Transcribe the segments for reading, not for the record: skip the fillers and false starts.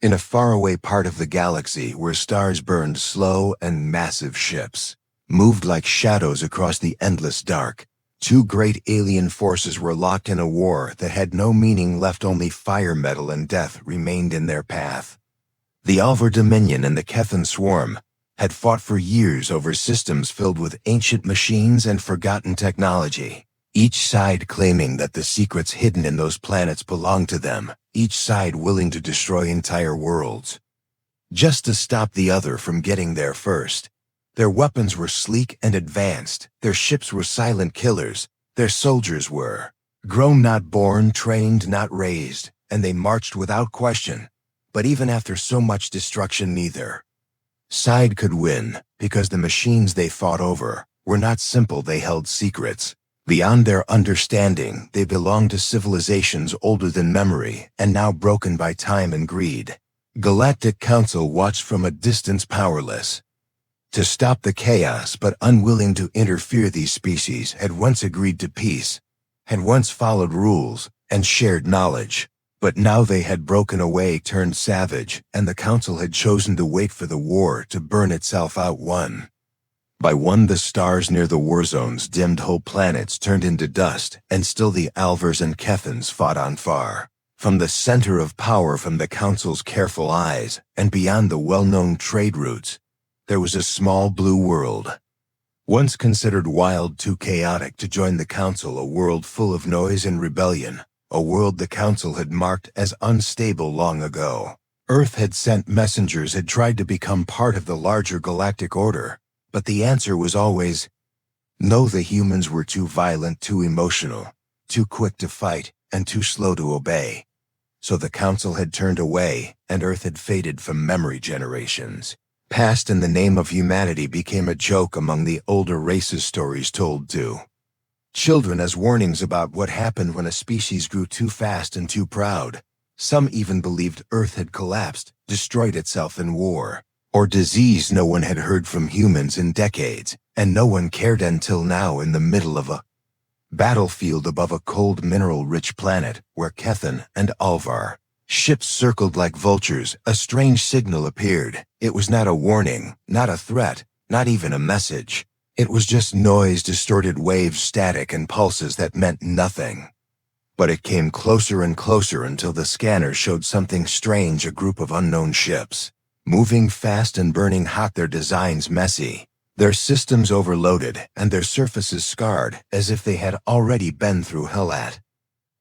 In a faraway part of the galaxy where stars burned slow and massive ships moved like shadows across the endless dark, two great alien forces were locked in a war that had no meaning left. Only fire metal and death remained in their path. The Alvar Dominion and the Kethan Swarm had fought for years over systems filled with ancient machines and forgotten technology, each side claiming that the secrets hidden in those planets belonged to them, each side willing to destroy entire worlds, just to stop the other from getting there first. Their weapons were sleek and advanced, their ships were silent killers, their soldiers were grown not born, trained not raised, and they marched without question. But even after so much destruction, neither side could win, because the machines they fought over were not simple. They held secrets beyond their understanding. They belonged to civilizations older than memory and now broken by time and greed. Galactic Council watched from a distance, powerless to stop the chaos but unwilling to interfere. These species had once agreed to peace, had once followed rules, and shared knowledge. But now they had broken away, turned savage, and the Council had chosen to wait for the war to burn itself out. One by one, the stars near the war zones dimmed, whole planets turned into dust, and still the Alvars and Kethans fought on. Far from the center of power, from the Council's careful eyes, and beyond the well-known trade routes, there was a small blue world, once considered wild, too chaotic to join the Council, a world full of noise and rebellion, a world the Council had marked as unstable long ago. Earth had sent messengers, had tried to become part of the larger galactic order, but the answer was always no. The humans were too violent, too emotional, too quick to fight, and too slow to obey. So the Council had turned away, and Earth had faded from memory. Generations passed, and the name of humanity became a joke among the older races, stories told to children as warnings about what happened when a species grew too fast and too proud. Some even believed Earth had collapsed, destroyed itself in war or disease. No one had heard from humans in decades, and no one cared until now, in the middle of a battlefield above a cold, mineral-rich planet where Kethan and Alvar ships circled like vultures. A strange signal appeared. It was not a warning, not a threat, not even a message. It was just noise, distorted waves, static, and pulses that meant nothing. But it came closer and closer until the scanner showed something strange, a group of unknown ships, moving fast and burning hot, their designs messy, their systems overloaded, and their surfaces scarred, as if they had already been through hell. At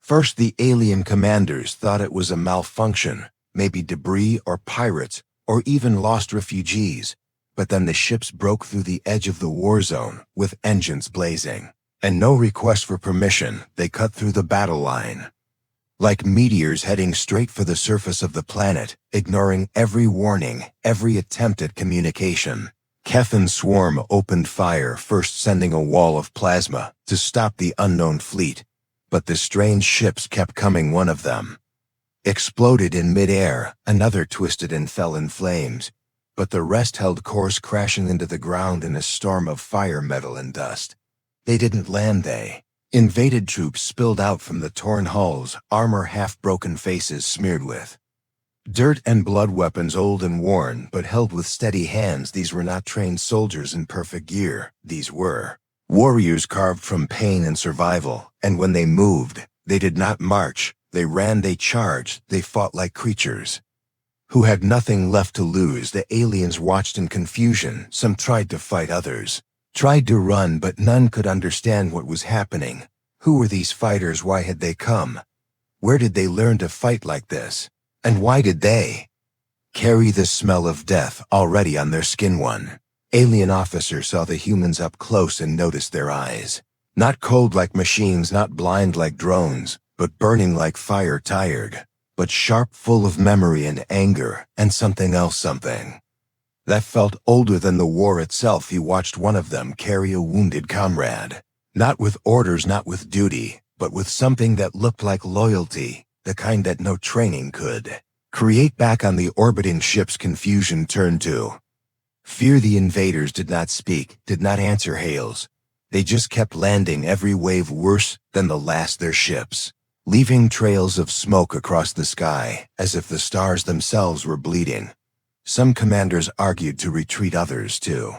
first, the alien commanders thought it was a malfunction, maybe debris or pirates, or even lost refugees. But then the ships broke through the edge of the war zone, with engines blazing, and no request for permission. They cut through the battle line like meteors, heading straight for the surface of the planet, ignoring every warning, every attempt at communication. Kethan's swarm opened fire, first sending a wall of plasma to stop the unknown fleet. But the strange ships kept coming. One of them exploded in midair, another twisted and fell in flames. But the rest held course, crashing into the ground in a storm of fire, metal, and dust. They didn't land. They invaded. Troops spilled out from the torn hulls, armor half-broken, faces smeared with dirt and blood, weapons old and worn but held with steady hands. These were not trained soldiers in perfect gear. These were warriors carved from pain and survival, and when they moved, they did not march. They ran, they charged, they fought like creatures who had nothing left to lose. The aliens watched in confusion. Some tried to fight, others tried to run, but none could understand what was happening. Who were these fighters? Why had they come? Where did they learn to fight like this? And why did they carry the smell of death already on their skin? One alien officer saw the humans up close and noticed their eyes. Not cold like machines, not blind like drones, but burning like fire, tired, but sharp, full of memory and anger, and something else, something that felt older than the war itself. He watched one of them carry a wounded comrade, not with orders, not with duty, but with something that looked like loyalty, the kind that no training could create. Back on the orbiting ships, confusion turned to fear. The invaders did not speak, did not answer hails. They just kept landing, every wave worse than the last. Their ships leaving trails of smoke across the sky, as if the stars themselves were bleeding. Some commanders argued to retreat, others to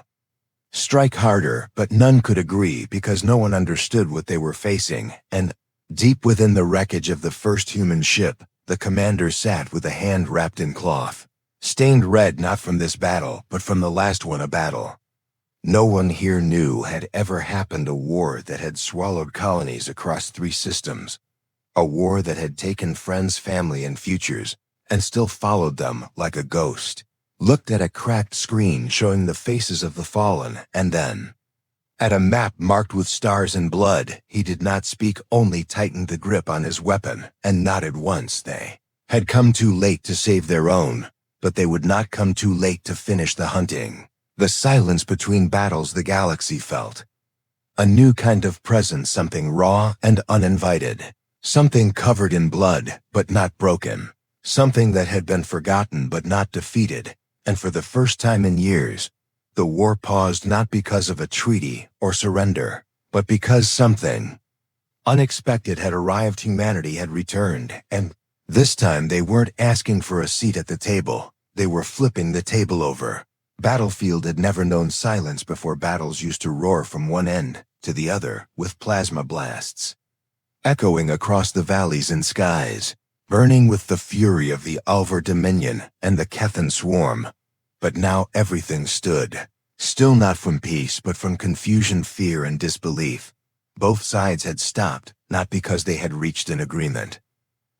strike harder, but none could agree because no one understood what they were facing, and deep within the wreckage of the first human ship, the commander sat with a hand wrapped in cloth, stained red not from this battle, but from the last one, a battle no one here knew had ever happened, a war that had swallowed colonies across 3 systems, a war that had taken friends, family, and futures, and still followed them like a ghost, looked at a cracked screen showing the faces of the fallen, and then at a map marked with stars and blood. He did not speak, only tightened the grip on his weapon, and nodded once. They had come too late to save their own, but they would not come too late to finish the hunting. The silence between battles the galaxy felt. A new kind of presence, something raw and uninvited. Something covered in blood, but not broken. Something that had been forgotten but not defeated. And for the first time in years, the war paused, not because of a treaty or surrender, but because something unexpected had arrived. Humanity had returned, and this time they weren't asking for a seat at the table. They were flipping the table over. Battlefield had never known silence before. Battles used to roar from one end to the other with plasma blasts, echoing across the valleys and skies, burning with the fury of the Alvar Dominion and the Kethan swarm. But now everything stood still, not from peace but from confusion, fear, and disbelief. Both sides had stopped, not because they had reached an agreement,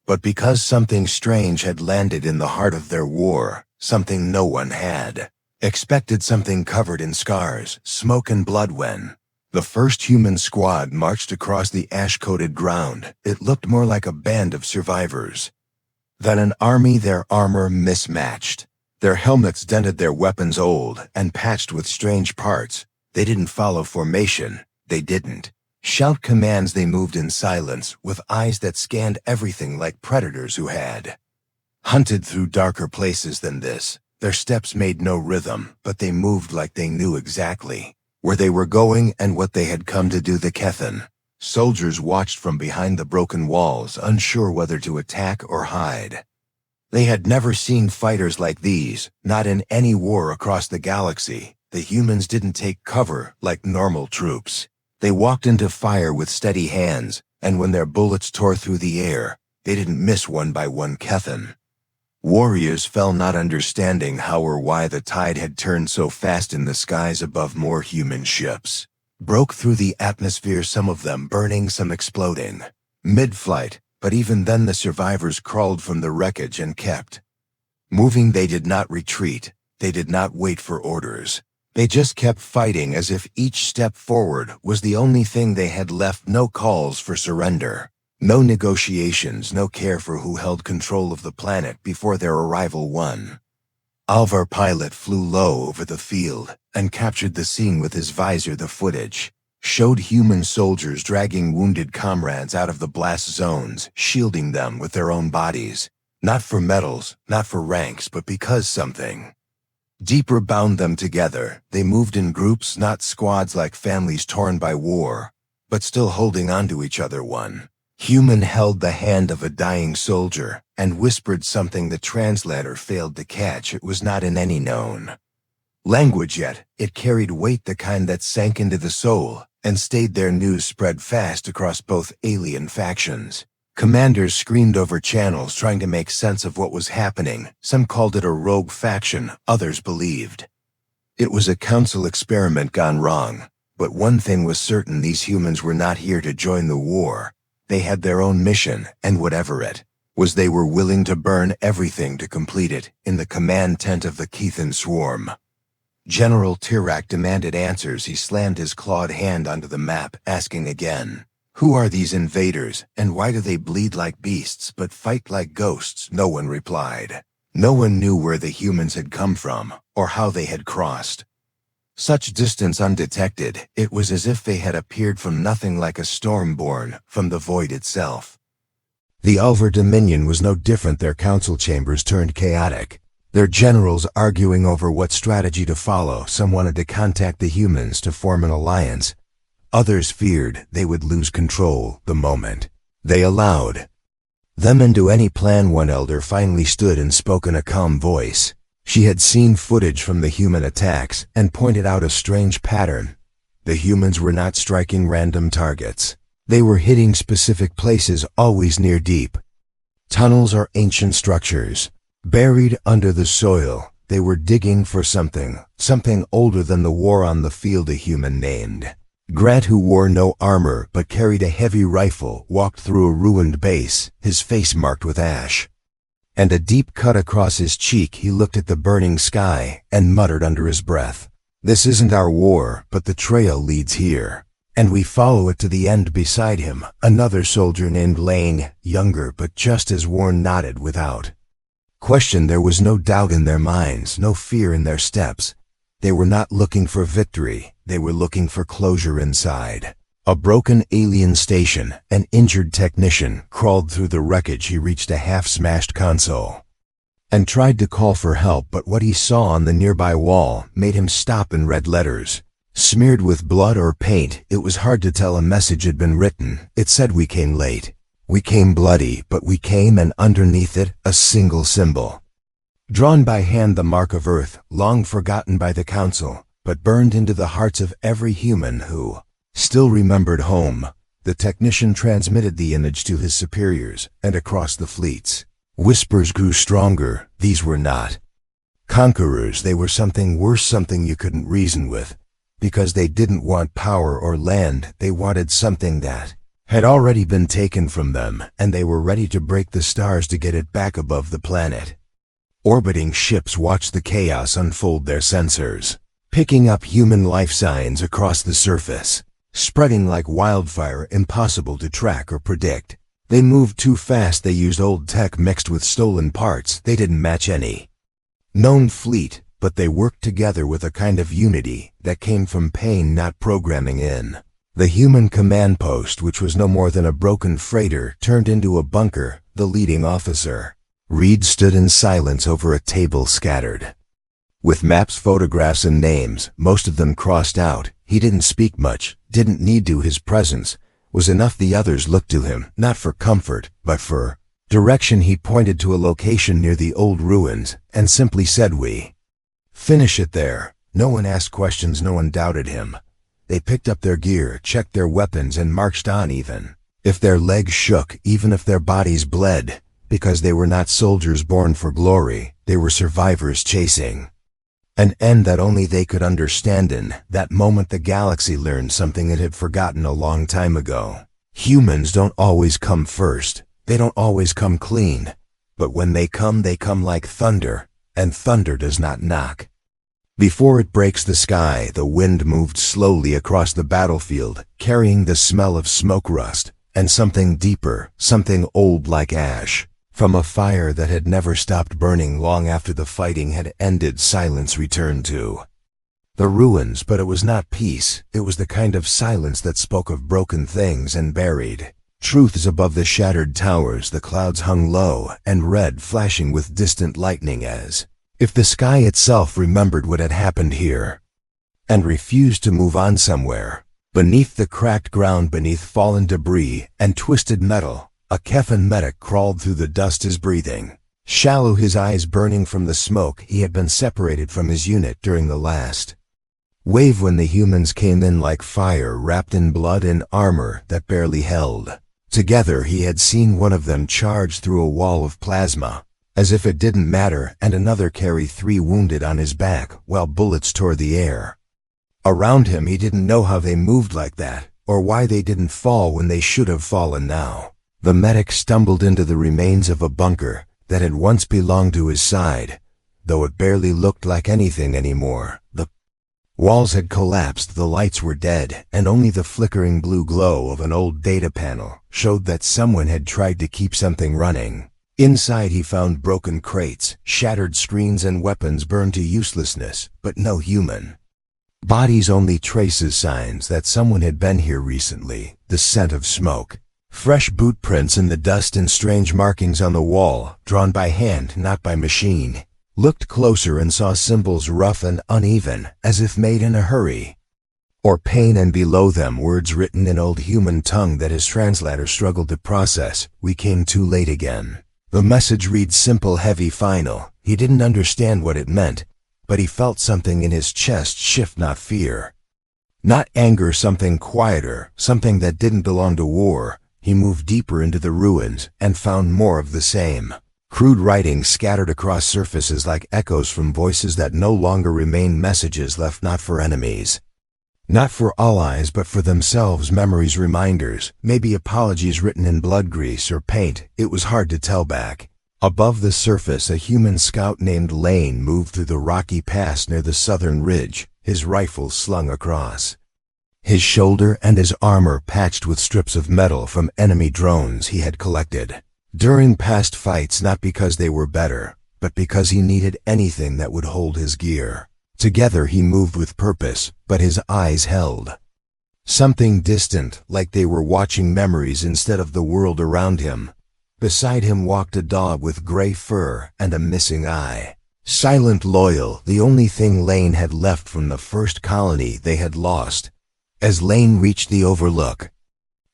but because something strange had landed in the heart of their war, something no one had expected, something covered in scars, smoke, and blood. When the first human squad marched across the ash-coated ground, it looked more like a band of survivors than an army. Their armor mismatched, their helmets dented, their weapons old and patched with strange parts. They didn't follow formation, they didn't shout commands. They moved in silence, with eyes that scanned everything like predators who had hunted through darker places than this. Their steps made no rhythm, but they moved like they knew exactly where they were going and what they had come to do. The Kethan soldiers watched from behind the broken walls, unsure whether to attack or hide. They had never seen fighters like these, not in any war across the galaxy. The humans didn't take cover like normal troops. They walked into fire with steady hands, and when their bullets tore through the air, they didn't miss one by one. Kethan warriors fell, not understanding how or why the tide had turned so fast in the skies above. More human ships broke through the atmosphere, some of them burning, some exploding mid-flight, but even then the survivors crawled from the wreckage and kept moving. They did not retreat, they did not wait for orders. They just kept fighting, as if each step forward was the only thing they had left. No calls for surrender, no negotiations, no care for who held control of the planet before their arrival. One Alvar pilot flew low over the field and captured the scene with his visor. The footage showed human soldiers dragging wounded comrades out of the blast zones, shielding them with their own bodies. Not for medals, not for ranks, but because something deeper bound them together. They moved in groups, not squads, like families torn by war, but still holding on to each other. One human held the hand of a dying soldier and whispered something the translator failed to catch. It was not in any known language yet. It carried weight, the kind that sank into the soul and stayed there. News spread fast across both alien factions. Commanders screamed over channels, trying to make sense of what was happening. Some called it a rogue faction, others believed it was a council experiment gone wrong. But one thing was certain: these humans were not here to join the war. They had their own mission, and whatever it was, they were willing to burn everything to complete it. In the command tent of the Kethan swarm, General Tirak demanded answers. He slammed his clawed hand onto the map, asking again, "Who are these invaders, and why do they bleed like beasts but fight like ghosts?" No one replied. No one knew where the humans had come from, or how they had crossed such distance undetected. It was as if they had appeared from nothing, like a storm born from the void itself. The Alvar Dominion was no different. Their council chambers turned chaotic, their generals arguing over what strategy to follow. Some wanted to contact the humans to form an alliance. Others feared they would lose control the moment they allowed "Them and do any plan," one elder finally stood and spoke in a calm voice. She had seen footage from the human attacks and pointed out a strange pattern. The humans were not striking random targets. They were hitting specific places, always near deep. Tunnels or ancient structures. Buried under the soil, they were digging for something older than the war on the field. A human named Grant, who wore no armor but carried a heavy rifle, walked through a ruined base, his face marked with ash and a deep cut across his cheek. He looked at the burning sky and muttered under his breath, "This isn't our war, but the trail leads here, and we follow it to the end." Beside him, another soldier named Lane, younger but just as worn, nodded without question. There was no doubt in their minds, no fear in their steps. They were not looking for victory, they were looking for closure inside. A broken alien station, an injured technician crawled through the wreckage. He reached a half-smashed console and tried to call for help, but what he saw on the nearby wall made him stop. In red letters, smeared with blood or paint, it was hard to tell a message had been written. It said, "We came late. We came bloody, but we came," and underneath it, a single symbol. Drawn by hand, the mark of Earth, long forgotten by the Council, but burned into the hearts of every human who still remembered home. The technician transmitted the image to his superiors, and across the fleets, whispers grew stronger. These were not conquerors, they were something worse, something you couldn't reason with, because they didn't want power or land. They wanted something that had already been taken from them, and they were ready to break the stars to get it back above the planet. Orbiting ships watched the chaos unfold, their sensors picking up human life signs across the surface, spreading like wildfire, impossible to track or predict. They moved too fast. They used old tech mixed with stolen parts. They didn't match any known fleet, but they worked together with a kind of unity that came from pain, not programming. In the human command post, which was no more than a broken freighter turned into a bunker, the leading officer, Reed, stood in silence over a table scattered with maps, photographs, and names, most of them crossed out. He didn't speak much, didn't need to. His presence was enough. The others looked to him, not for comfort, but for direction. He pointed to a location near the old ruins, and simply said, "We finish it there." No one asked questions, no one doubted him. They picked up their gear, checked their weapons, and marched on, even if their legs shook, even if their bodies bled, because they were not soldiers born for glory, they were survivors chasing an end that only they could understand. In that moment, the galaxy learned something it had forgotten a long time ago. Humans don't always come first. They don't always come clean. But when they come like thunder, and thunder does not knock before it breaks the sky. The wind moved slowly across the battlefield, carrying the smell of smoke, rust, and something deeper, something old like ash, from a fire that had never stopped burning long after the fighting had ended. Silence returned to the ruins, but it was not peace. It was the kind of silence that spoke of broken things and buried truths. Above the shattered towers, the clouds hung low and red, flashing with distant lightning, as if the sky itself remembered what had happened here and refused to move on. Somewhere beneath the cracked ground, beneath fallen debris and twisted metal, a Kefan medic crawled through the dust, his breathing shallow, his eyes burning from the smoke. He had been separated from his unit during the last wave, when the humans came in like fire, wrapped in blood and armor that barely held together. He had seen one of them charge through a wall of plasma, as if it didn't matter, and another carry 3 wounded on his back while bullets tore the air around him. He didn't know how they moved like that, or why they didn't fall when they should have fallen. Now the medic stumbled into the remains of a bunker that had once belonged to his side, though it barely looked like anything anymore. The walls had collapsed, the lights were dead, and only the flickering blue glow of an old data panel showed that someone had tried to keep something running. Inside, he found broken crates, shattered screens, and weapons burned to uselessness, but no human bodies, only traces, signs that someone had been here recently. The scent of smoke, fresh boot prints in the dust, and strange markings on the wall, drawn by hand, not by machine. Looked closer and saw symbols rough and uneven, as if made in a hurry. or pain, and below them words written in old human tongue that his translator struggled to process. "We came too late again." The message reads simple, heavy, final. He didn't understand what it meant, but he felt something in his chest shift, not fear, not anger, something quieter, something that didn't belong to war. He moved deeper into the ruins and found more of the same. Crude writing scattered across surfaces like echoes from voices that no longer remained, messages left not for enemies, not for allies, but for themselves, memories, reminders, maybe apologies written in blood, grease, or paint. It was hard to tell back. Above the surface, a human scout named Lane moved through the rocky pass near the southern ridge, his rifle slung across his shoulder and his armor patched with strips of metal from enemy drones he had collected during past fights, not because they were better, but because he needed anything that would hold his gear. Together he moved with purpose, but his eyes held something distant, like they were watching memories instead of the world around him. Beside him walked a dog with gray fur and a missing eye. Silent, loyal, the only thing Lane had left from the first colony they had lost. As Lane reached the overlook,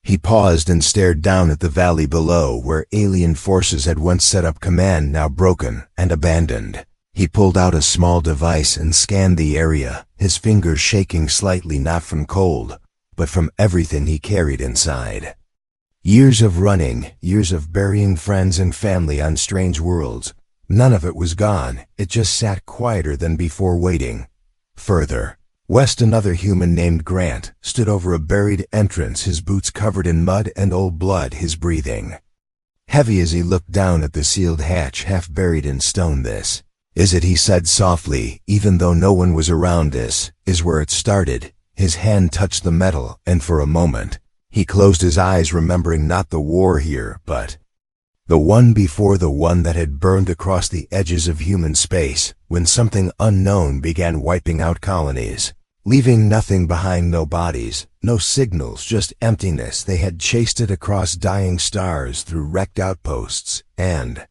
he paused and stared down at the valley below, where alien forces had once set up command, now broken and abandoned. He pulled out a small device and scanned the area, his fingers shaking slightly, not from cold, but from everything he carried inside. Years of running, years of burying friends and family on strange worlds. None of it was gone, it just sat quieter than before, waiting. Further west, another human named Grant stood over a buried entrance, his boots covered in mud and old blood, his breathing heavy as he looked down at the sealed hatch, half buried in stone. "This is it," he said softly, even though no one was around. "This is where it started." His hand touched the metal, and for a moment, he closed his eyes, remembering not the war here, but the one before, the one that had burned across the edges of human space, when something unknown began wiping out colonies, leaving nothing behind, no bodies, no signals, just emptiness. They had chased it across dying stars, through wrecked outposts, and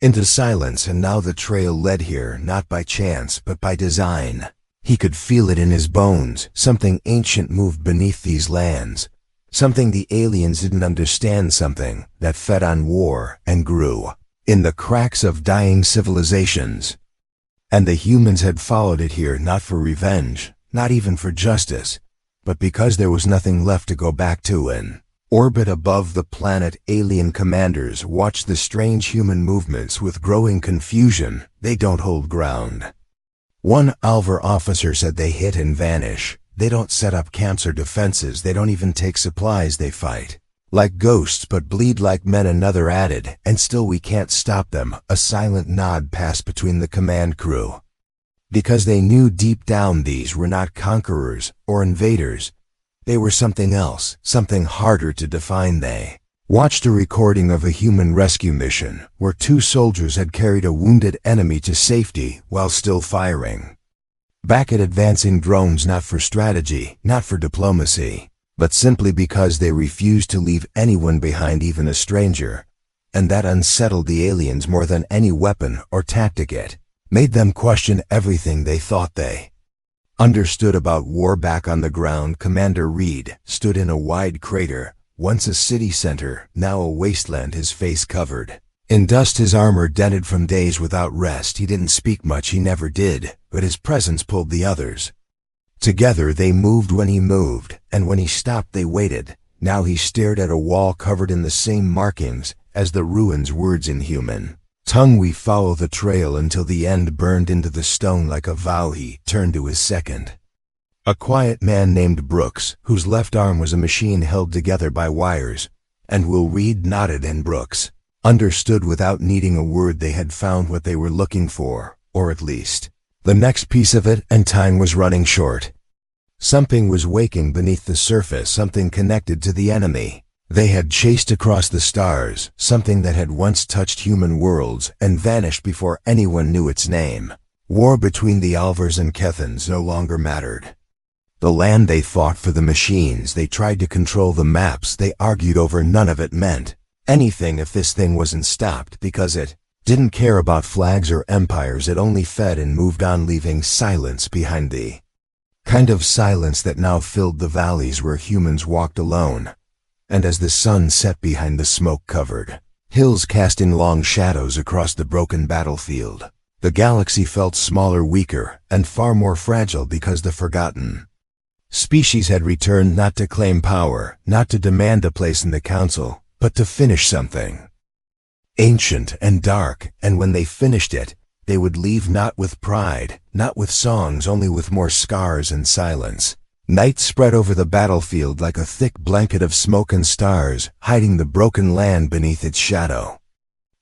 into silence, and now the trail led here, not by chance, but by design. He could feel it in his bones. Something ancient moved beneath these lands. Something the aliens didn't understand, something that fed on war and grew in the cracks of dying civilizations. And the humans had followed it here, not for revenge, not even for justice, but because there was nothing left to go back to. In orbit above the planet, alien commanders watched the strange human movements with growing confusion. "They don't hold ground," one Alvar officer said. "They hit and vanish. They don't set up camps or defenses. They don't even take supplies. They fight like ghosts but bleed like men," another added. "And still we can't stop them." A silent nod passed between the command crew, because they knew deep down these were not conquerors or invaders. They were something else, something harder to define. They watched a recording of a human rescue mission where two soldiers had carried a wounded enemy to safety while still firing back at advancing drones, not for strategy, not for diplomacy, but simply because they refused to leave anyone behind, even a stranger. And that unsettled the aliens more than any weapon or tactic. It made them question everything they thought they understood about war. Back on the ground, Commander Reed stood in a wide crater, once a city center, now a wasteland, his face covered in dust, his armor dented from days without rest. He didn't speak much, he never did, but his presence pulled the others. Together they moved when he moved, and when he stopped they waited. Now he stared at a wall covered in the same markings as the ruins, words in human tongue. "We follow the trail until the end," burned into the stone like a vow. He turned to his second, a quiet man named Brooks, whose left arm was a machine held together by wires, and Will Reed nodded, and Brooks understood without needing a word. They had found what they were looking for, or at least the next piece of it, and time was running short. Something was waking beneath the surface, something connected to the enemy they had chased across the stars, something that had once touched human worlds and vanished before anyone knew its name. War between the Alvars and Kethans no longer mattered. The land they fought for, the machines they tried to control, the maps they argued over, none of it meant anything if this thing wasn't stopped, because it didn't care about flags or empires. It only fed and moved on, leaving silence behind. The Kind of silence that now filled the valleys where humans walked alone. And as the sun set behind the smoke-covered hills casting long shadows across the broken battlefield, the galaxy felt smaller, weaker, and far more fragile because the forgotten species had returned not to claim power, not to demand a place in the council, but to finish something ancient and dark, and when they finished it, they would leave not with pride, not with songs, only with more scars and silence. Night spread over the battlefield like a thick blanket of smoke and stars, hiding the broken land beneath its shadow.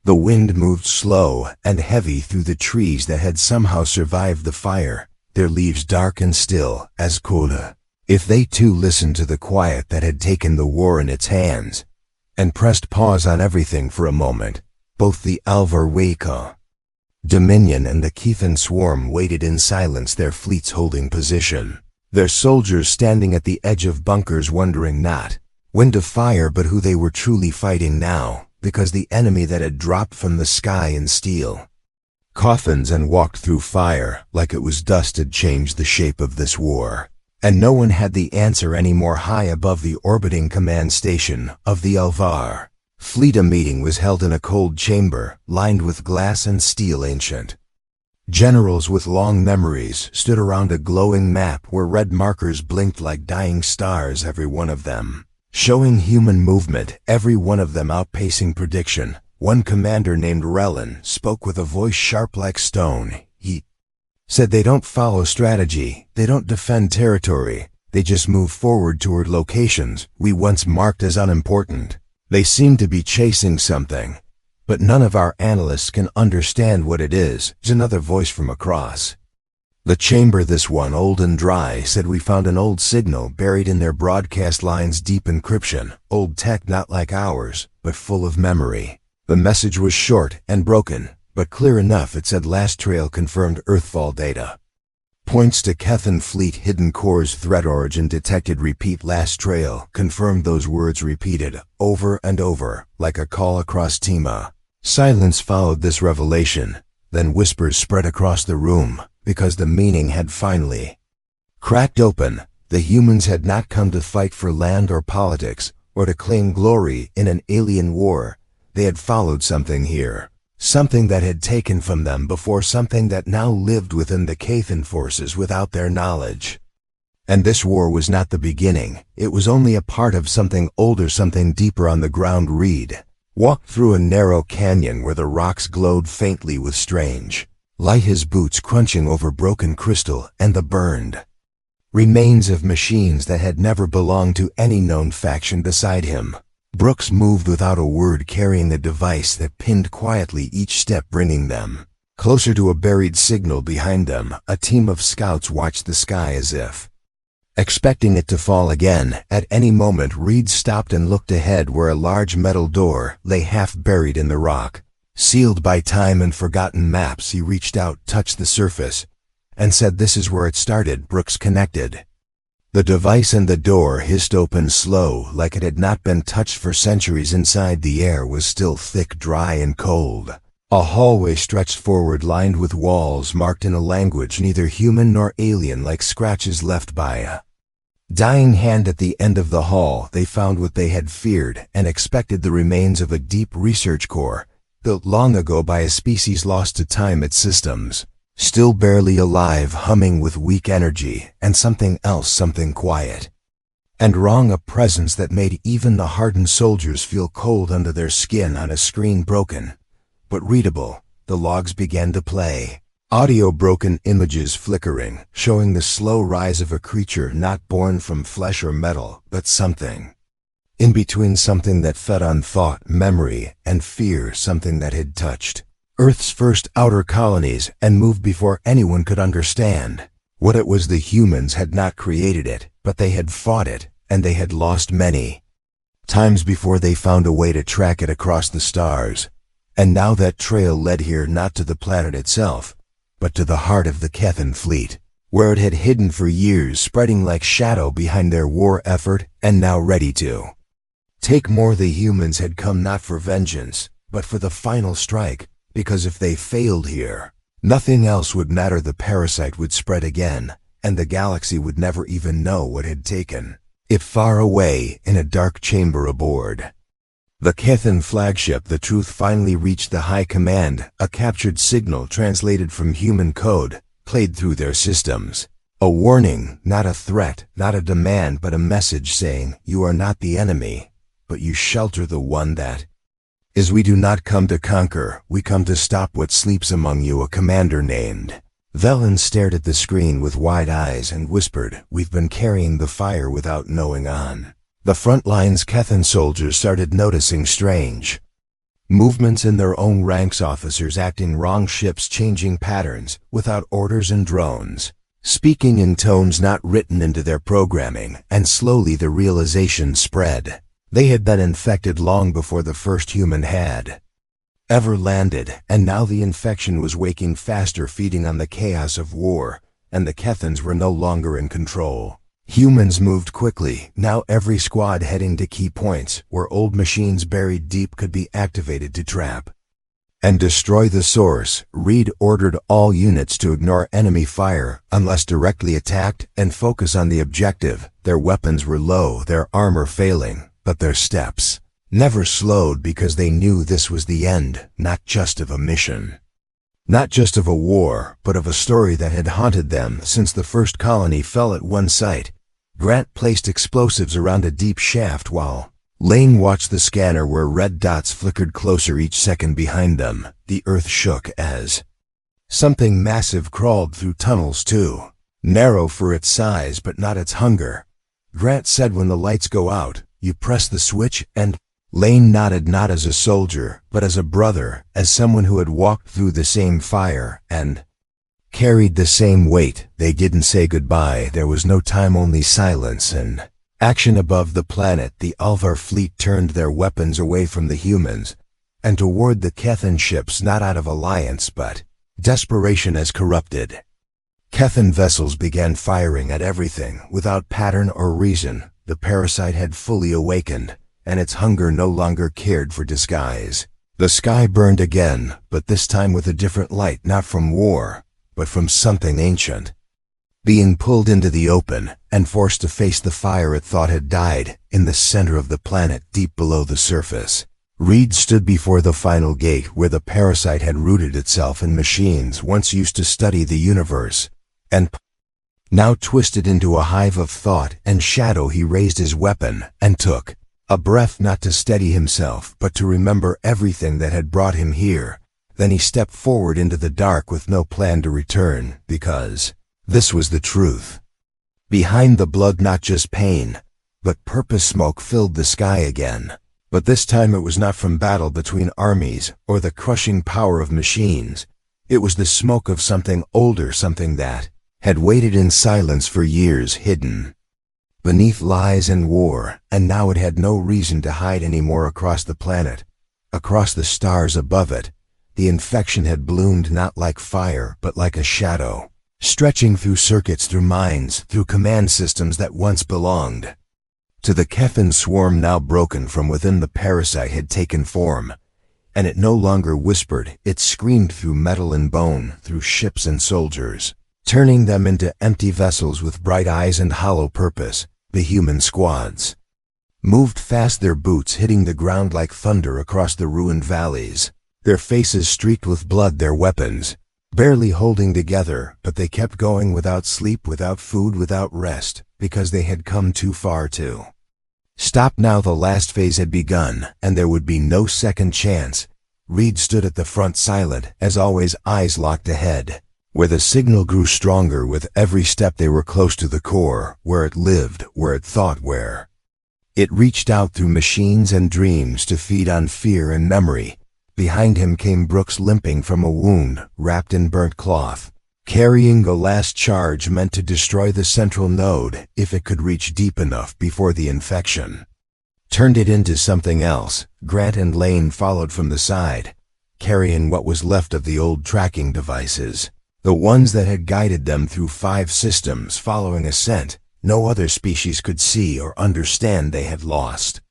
The wind moved slow and heavy through the trees that had somehow survived the fire, their leaves dark and still as cold. If they too listened to the quiet that had taken the war in its hands, and pressed pause on everything for a moment, both the Alvar Waco Dominion and the Keithan swarm waited in silence, their fleets holding position, their soldiers standing at the edge of bunkers wondering not when to fire but who they were truly fighting now, because the enemy that had dropped from the sky in steel coffins and walked through fire like it was dust had changed the shape of this war. And no one had the answer any more. High above the orbiting command station of the Alvar fleet, a meeting was held in a cold chamber, lined with glass and steel. Ancient generals with long memories stood around a glowing map where red markers blinked like dying stars, every one of them showing human movement, every one of them outpacing prediction. One commander named Relin spoke with a voice sharp like stone. He said they don't follow strategy, they don't defend territory, they just move forward toward locations we once marked as unimportant. They seem to be chasing something, but none of our analysts can understand what it is. Another voice from across the chamber, this one old and dry, said we found an old signal buried in their broadcast lines, deep encryption, old tech not like ours, but full of memory. The message was short and broken, but clear enough. It said last trail confirmed Earthfall data. Points to Keithan fleet hidden cores, threat origin detected. Repeat last trail confirmed. Those words repeated over and over like a call across Tima. Silence followed this revelation, then whispers spread across the room because the meaning had finally cracked open. The humans had not come to fight for land or politics or to claim glory in an alien war. They had followed something here. Something that had taken from them before, something that now lived within the Keithan forces without their knowledge. And this war was not the beginning, it was only a part of something older, something deeper. On the ground, Reed walked through a narrow canyon where the rocks glowed faintly with strange light, his boots crunching over broken crystal and the burned remains of machines that had never belonged to any known faction. Beside him, Brooks moved without a word, carrying the device that pinned quietly, each step bringing them closer to a buried signal. Behind them, a team of scouts watched the sky as if expecting it to fall again. At any moment, Reed stopped and looked ahead where a large metal door lay half buried in the rock, sealed by time and forgotten maps. He reached out, touched the surface, and said, "This is where it started." Brooks connected the device and the door hissed open, slow, like it had not been touched for centuries. Inside, the air was still thick, dry, and cold. A hallway stretched forward, lined with walls marked in a language neither human nor alien, like scratches left by a dying hand. At the end of the hall, they found what they had feared and expected: the remains of a deep research core, built long ago by a species lost to time. Its systems still barely alive, humming with weak energy, and something else, something quiet and wrong, a presence that made even the hardened soldiers feel cold under their skin. On a screen, broken but readable, the logs began to play. Audio, broken images flickering, showing the slow rise of a creature not born from flesh or metal, but something in between, something that fed on thought, memory, and fear, something that had touched Earth's first outer colonies and moved before anyone could understand what it was. The humans had not created it, but they had fought it, and they had lost many times before they found a way to track it across the stars. And now that trail led here, not to the planet itself, but to the heart of the Keithan fleet, where it had hidden for years, spreading like shadow behind their war effort, and now ready to take more. The humans had come not for vengeance, but for the final strike. Because if they failed here, nothing else would matter. The parasite would spread again, and the galaxy would never even know what had taken it far away in a dark chamber aboard. The Kethan flagship, the Truth, finally reached the High Command. A captured signal translated from human code played through their systems. A warning, not a threat, not a demand, but a message saying, "You are not the enemy, but you shelter the one that is. We do not come to conquer, we come to stop what sleeps among you." A commander named Velen stared at the screen with wide eyes and whispered, "We've been carrying the fire without knowing on." The front line's Kethan soldiers started noticing strange movements in their own ranks, officers acting wrong, ships changing patterns without orders, and drones speaking in tones not written into their programming, and slowly the realization spread. They had been infected long before the first human had ever landed, and now the infection was waking faster, feeding on the chaos of war, and the Kethans were no longer in control. Humans moved quickly, now every squad heading to key points where old machines buried deep could be activated to trap and destroy the source. Reed ordered all units to ignore enemy fire unless directly attacked and focus on the objective. Their weapons were low, their armor failing, but their steps never slowed because they knew this was the end, not just of a mission, not just of a war, but of a story that had haunted them since the first colony fell at one site. Grant placed explosives around a deep shaft while Lane watched the scanner where red dots flickered closer each second behind them. The earth shook as something massive crawled through tunnels too, narrow for its size but not its hunger. Grant said, "When the lights go out, you press the switch," and Lane nodded, not as a soldier, but as a brother, as someone who had walked through the same fire and carried the same weight. They didn't say goodbye. There was no time, only silence and action above the planet. The Alvar fleet turned their weapons away from the humans and toward the Kethan ships, not out of alliance, but desperation as corrupted. Kethan vessels began firing at everything without pattern or reason. The parasite had fully awakened, and its hunger no longer cared for disguise. The sky burned again, but this time with a different light, not from war, but from something ancient. Being pulled into the open and forced to face the fire it thought had died in the center of the planet, deep below the surface. Reed stood before the final gate where the parasite had rooted itself in machines once used to study the universe, and now twisted into a hive of thought and shadow. He raised his weapon and took a breath, not to steady himself, but to remember everything that had brought him here. Then he stepped forward into the dark with no plan to return, because this was the truth. Behind the blood, not just pain, but purpose. Smoke filled the sky again, but this time it was not from battle between armies or the crushing power of machines. It was the smoke of something older, something that had waited in silence for years, hidden beneath lies and war, and now it had no reason to hide anymore. Across the planet, across the stars above it, the infection had bloomed, not like fire, but like a shadow, stretching through circuits, through minds, through command systems that once belonged to the Kethan swarm. Now broken from within, the parasite had taken form, and it no longer whispered. It screamed through metal and bone, through ships and soldiers, turning them into empty vessels with bright eyes and hollow purpose. The human squads moved fast, their boots hitting the ground like thunder across the ruined valleys, their faces streaked with blood, their weapons barely holding together, but they kept going, without sleep, without food, without rest, because they had come too far to stop. Now the last phase had begun, and there would be no second chance. Reed stood at the front, silent as always, eyes locked ahead, where the signal grew stronger with every step. They were close to the core, where it lived, where it thought, where it reached out through machines and dreams to feed on fear and memory. Behind him came Brooks, limping from a wound, wrapped in burnt cloth, carrying the last charge meant to destroy the central node if it could reach deep enough before the infection turned it into something else. Grant and Lane followed from the side, carrying what was left of the old tracking devices, the ones that had guided them through 5 systems following a scent no other species could see or understand. They had lost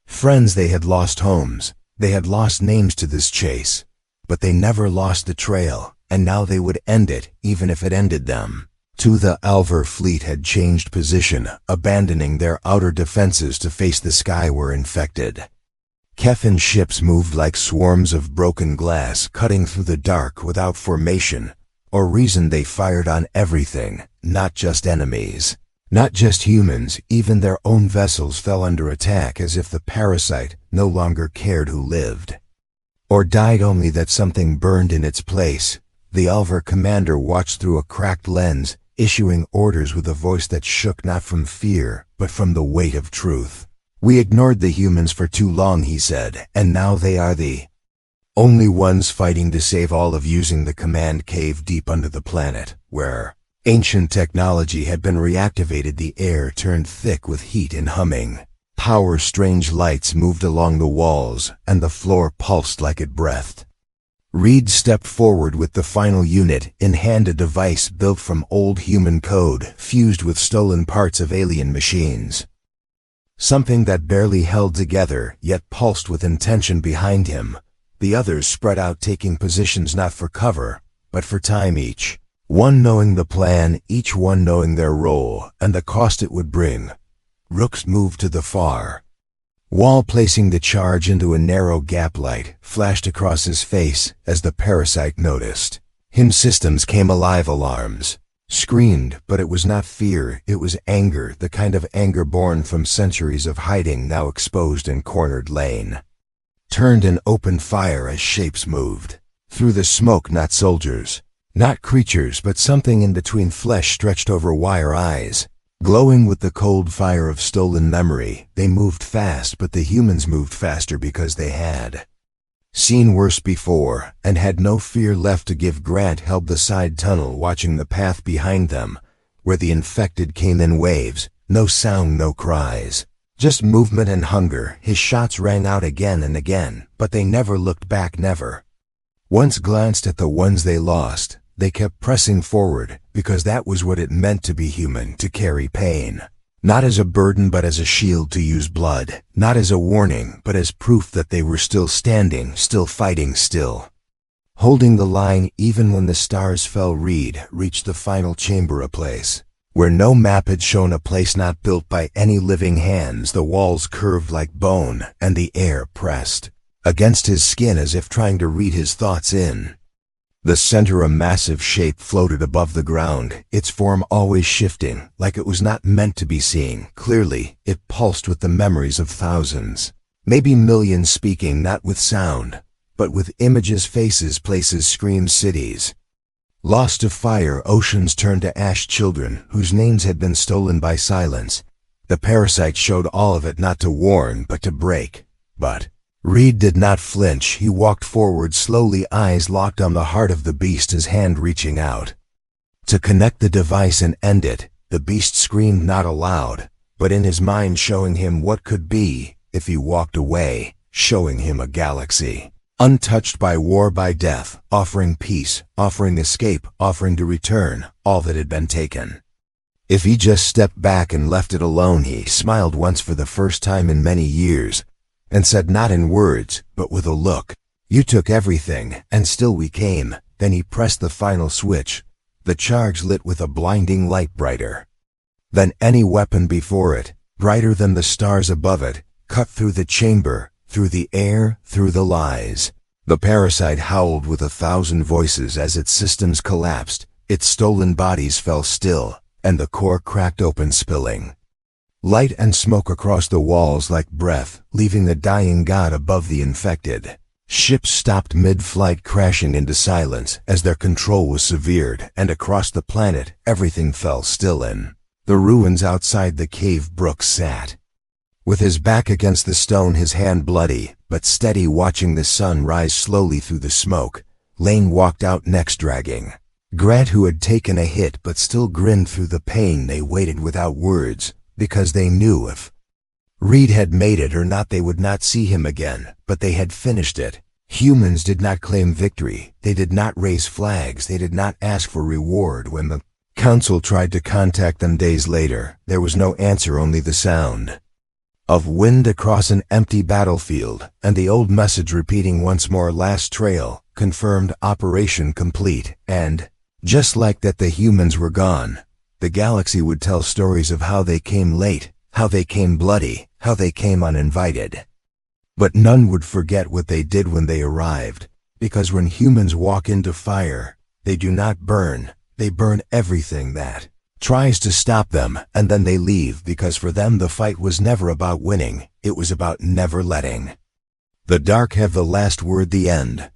friends, they had lost homes, they had lost names to this chase, but they never lost the trail, and now they would end it, even if it ended them. The Alvar fleet had changed position, abandoning their outer defenses to face the sky were infected. Kefin ships moved like swarms of broken glass, cutting through the dark without formation or reason. They fired on everything, not just enemies. Not just humans, even their own vessels fell under attack as if the parasite no longer cared who lived or died, only that something burned in its place. The Alvar commander watched through a cracked lens, issuing orders with a voice that shook not from fear, but from the weight of truth. "We ignored the humans for too long," he said, "and now they are the only ones fighting to save all of." Using the command cave deep under the planet, where ancient technology had been reactivated, the air turned thick with heat and humming. Strange lights moved along the walls, and the floor pulsed like it breathed. Reed stepped forward with the final unit in hand, a device built from old human code, fused with stolen parts of alien machines. Something that barely held together, yet pulsed with intention behind him. The others spread out, taking positions not for cover, but for time, each one knowing the plan, each one knowing their role, and the cost it would bring. Rooks moved to the far wall, placing the charge into a narrow gap. Light flashed across his face as the parasite noticed him. Systems came alive, alarms screamed, but it was not fear, it was anger, the kind of anger born from centuries of hiding, now exposed and cornered. Lane turned and opened fire as shapes moved through the smoke, not soldiers, not creatures, but something in between. Flesh stretched over wire, eyes glowing with the cold fire of stolen memory. They moved fast, but the humans moved faster because they had seen worse before and had no fear left to give. Grant held the side tunnel, watching the path behind them, where the infected came in waves. No sound, no cries, just movement and hunger. His shots rang out again and again, but they never looked back, never once glanced at the ones they lost. They kept pressing forward, because that was what it meant to be human, to carry pain. Not as a burden, but as a shield, to use blood. Not as a warning, but as proof that they were still standing, still fighting, still holding the line. Even when the stars fell, Reed reached the final chamber, a place where no map had shown, a place not built by any living hands. The walls curved like bone, and the air pressed against his skin as if trying to read his thoughts. In the center, a massive shape floated above the ground, its form always shifting, like it was not meant to be seen clearly. It pulsed with the memories of thousands, maybe millions, speaking not with sound, but with images, faces, places, screams, cities lost to fire, oceans turned to ash, children whose names had been stolen by silence. The parasite showed all of it, not to warn, but to break. But Reed did not flinch. He walked forward slowly, eyes locked on the heart of the beast, his hand reaching out to connect the device and end it. The beast screamed, not aloud, but in his mind, showing him what could be if he walked away, showing him a galaxy untouched by war, by death, offering peace, offering escape, offering to return all that had been taken. If he just stepped back and left it alone. He smiled once, for the first time in many years, and said, not in words, but with a look, "You took everything, and still we came." Then he pressed the final switch. The charge lit with a blinding light, brighter than any weapon before it, brighter than the stars above it, cut through the chamber, through the air, through the lies. The parasite howled with 1,000 voices as its systems collapsed, its stolen bodies fell still, and the core cracked open, spilling light and smoke across the walls like breath, leaving the dying god above the infected. Ships stopped mid-flight, crashing into silence as their control was severed, and across the planet everything fell still. In the ruins outside the cave, Brooks sat with his back against the stone, his hand bloody but steady, watching the sun rise slowly through the smoke. Lane walked out next, dragging Grant, who had taken a hit but still grinned through the pain. They waited without words, because they knew if Reed had made it or not, they would not see him again, but they had finished it. Humans did not claim victory, they did not raise flags, they did not ask for reward. When the council tried to contact them days later, there was no answer, only the sound of wind across an empty battlefield, and the old message repeating once more, "Last trail, confirmed, operation complete." And just like that, the humans were gone, The galaxy would tell stories of how they came late, how they came bloody, how they came uninvited. But none would forget what they did when they arrived, because when humans walk into fire, they do not burn, they burn everything that tries to stop them, and then they leave because for them the fight was never about winning, it was about never letting the dark have the last word, the end.